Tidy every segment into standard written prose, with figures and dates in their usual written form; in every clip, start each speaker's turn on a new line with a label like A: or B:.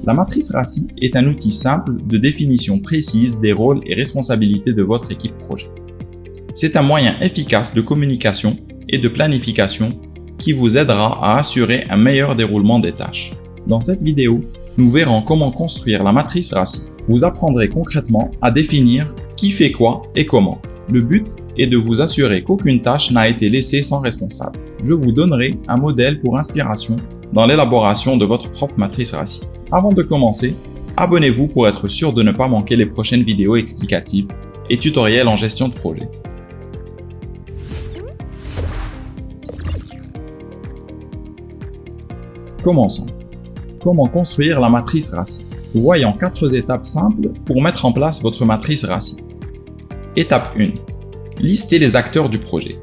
A: La matrice RACI est un outil simple de définition précise des rôles et responsabilités de votre équipe projet. C'est un moyen efficace de communication et de planification qui vous aidera à assurer un meilleur déroulement des tâches. Dans cette vidéo, nous verrons comment construire la matrice RACI. Vous apprendrez concrètement à définir qui fait quoi et comment. Le but est de vous assurer qu'aucune tâche n'a été laissée sans responsable. Je vous donnerai un modèle pour inspiration dans l'élaboration de votre propre matrice RACI. Avant de commencer, abonnez-vous pour être sûr de ne pas manquer les prochaines vidéos explicatives et tutoriels en gestion de projet. Commençons. Comment construire la matrice RACI? Voyons 4 étapes simples pour mettre en place votre matrice RACI. Étape 1. Listez les acteurs du projet.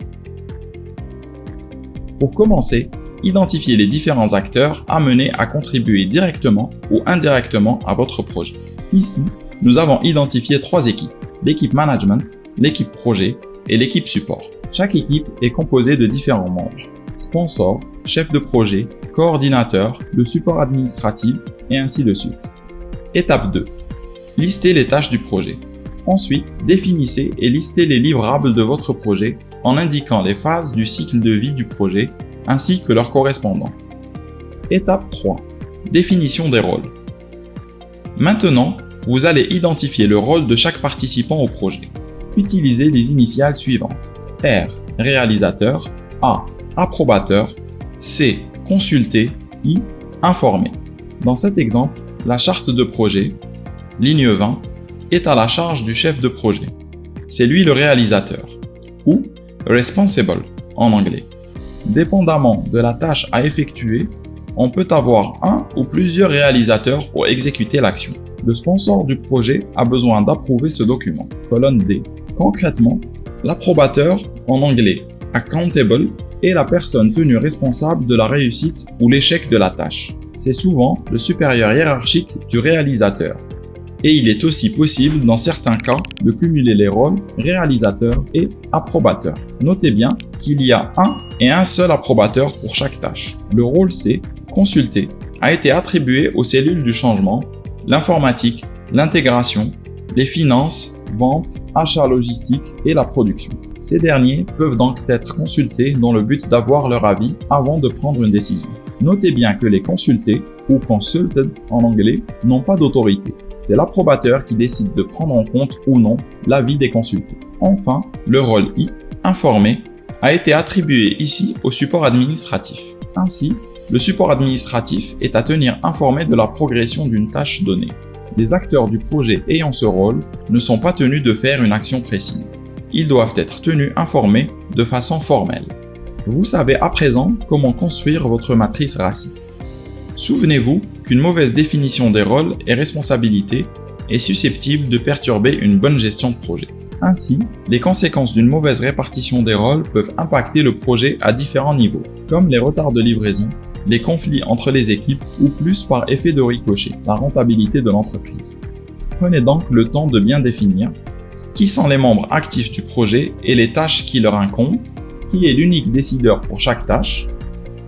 A: Pour commencer, identifiez les différents acteurs amenés à contribuer directement ou indirectement à votre projet. Ici, nous avons identifié 3 équipes, l'équipe management, l'équipe projet et l'équipe support. Chaque équipe est composée de différents membres, sponsor, chef de projet, coordinateur, le support administratif et ainsi de suite. Étape 2. Listez les tâches du projet. Ensuite, définissez et listez les livrables de votre projet en indiquant les phases du cycle de vie du projet ainsi que leurs correspondants. Étape 3. Définition des rôles. Maintenant, vous allez identifier le rôle de chaque participant au projet. Utilisez les initiales suivantes. R. Réalisateur. A. Approbateur. C. Consulter. I. Informer. Dans cet exemple, la charte de projet, ligne 20, est à la charge du chef de projet. C'est lui le réalisateur, ou responsible en anglais. Dépendamment de la tâche à effectuer, on peut avoir un ou plusieurs réalisateurs pour exécuter l'action. Le sponsor du projet a besoin d'approuver ce document. Colonne D. Concrètement, l'approbateur, en anglais accountable, est la personne tenue responsable de la réussite ou l'échec de la tâche. C'est souvent le supérieur hiérarchique du réalisateur. Et il est aussi possible, dans certains cas, de cumuler les rôles réalisateur et approbateur. Notez bien qu'il y a un seul approbateur pour chaque tâche. Le rôle C, consulter, a été attribué aux cellules du changement, l'informatique, l'intégration, les finances, vente, achat logistique et la production. Ces derniers peuvent donc être consultés dans le but d'avoir leur avis avant de prendre une décision. Notez bien que les consultés, ou consulted en anglais, n'ont pas d'autorité. C'est l'approbateur qui décide de prendre en compte ou non l'avis des consultés. Enfin, le rôle I, informer, a été attribué ici au support administratif. Ainsi, le support administratif est à tenir informé de la progression d'une tâche donnée. Les acteurs du projet ayant ce rôle ne sont pas tenus de faire une action précise. Ils doivent être tenus informés de façon formelle. Vous savez à présent comment construire votre matrice RACI. Souvenez-vous qu'une mauvaise définition des rôles et responsabilités est susceptible de perturber une bonne gestion de projet. Ainsi, les conséquences d'une mauvaise répartition des rôles peuvent impacter le projet à différents niveaux, comme les retards de livraison, les conflits entre les équipes ou plus par effet de ricochet, la rentabilité de l'entreprise. Prenez donc le temps de bien définir qui sont les membres actifs du projet et les tâches qui leur incombent, qui est l'unique décideur pour chaque tâche,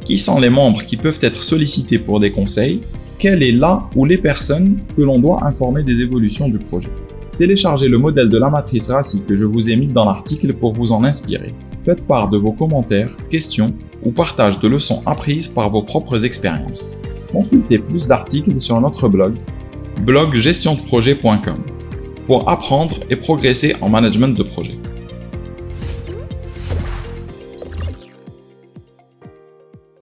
A: qui sont les membres qui peuvent être sollicités pour des conseils, quelle est la ou les personnes que l'on doit informer des évolutions du projet. Téléchargez le modèle de la matrice RACI que je vous ai mis dans l'article pour vous en inspirer. Faites part de vos commentaires, questions ou partage de leçons apprises par vos propres expériences. Consultez plus d'articles sur notre blog gestiondeprojet.com pour apprendre et progresser en management de projet.